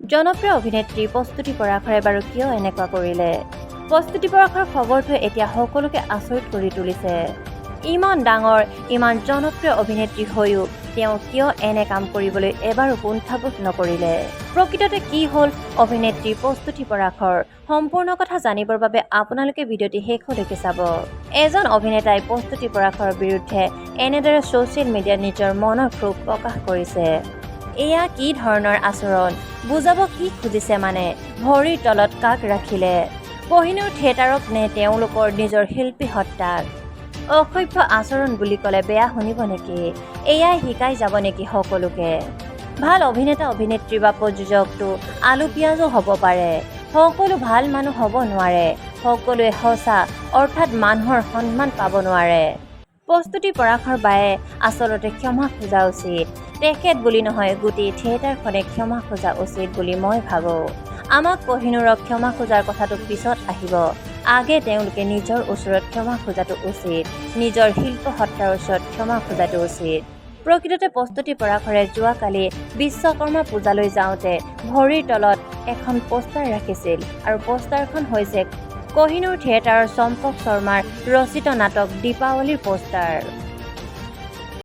জনপ্ৰিয় অভিনেত্ৰী প্ৰস্তুতি পৰাশৰে বাৰু কিয় এনেকুৱা কৰিলে? প্ৰস্তুতি পৰাশৰ খবৰটোৱে এতিয়া সকলোকে আচৰিত কৰি তুলিছে। ইমান ডাঙৰ, ইমান জনপ্ৰিয় অভিনেত্ৰী হৈও তেওঁ কিয় এনে কাম কৰিবলৈ এবাৰো কুণ্ঠাবোধ নকৰিলে? প্ৰকৃততে কি হ'ল অভিনেত্ৰী প্ৰস্তুতি পৰাশৰ? সম্পূৰ্ণ কথা জানিবৰ বাবে আপোনালোকে ভিডিঅ'টি শেষলৈকে চাব। এজন অভিনেতাই প্ৰস্তুতি পৰাশৰৰ বিৰুদ্ধে এনেদৰে ছ'চিয়েল মিডিয়াত নিজৰ মনৰ ক্ষোভ প্ৰকাশ কৰিছে। এয়া কি ধৰণৰ আচৰণ? বুজাব কি খুজিছে মানে? ভৰিৰ তলত কাক ৰাখিলে? কোহিনুৰ থিয়েটাৰক নে তেওঁলোকৰ নিজৰ শিল্পী সত্তাক? অসভ্য আচৰণ বুলি ক'লে বেয়া শুনিব নেকি? এয়াই শিকাই যাব নেকি সকলোকে? ভাল অভিনেতা অভিনেত্ৰী বা প্ৰযোজকটো আলু পিঁয়াজো হ'ব পাৰে। সকলো ভাল মানুহ হ'ব নোৱাৰে। সকলোৱে সঁচা অৰ্থাৎ মানুহৰ সন্মান পাব নোৱাৰে। প্ৰস্তুতি পৰাশৰ বায়ে আচলতে ক্ষমা খোজা উচিত। তেখেত বুলি নহয়, গোটেই থিয়েটাৰখনে ক্ষমা খোজা উচিত বুলি মই ভাবোঁ। আমাক কোহিনুৰক ক্ষমা খোজাৰ কথাটো পিছত আহিব। আগে তেওঁলোকে নিজৰ ওচৰত ক্ষমা খোজাটো উচিত। নিজৰ শিল্প সত্তাৰ ওচৰত ক্ষমা খোজাটো উচিত। প্ৰকৃততে প্ৰস্তুতি পৰাশৰে যোৱাকালি বিশ্বকৰ্মা পূজালৈ যাওঁতে ভৰিৰ তলত এখন পোষ্টাৰ ৰাখিছিল আৰু পোষ্টাৰখন হৈছে কোহিনুৰ থিয়েটাৰৰ চম্পক শৰ্মাৰ ৰচিত নাটক দীপাৱলীৰ পোষ্টাৰ।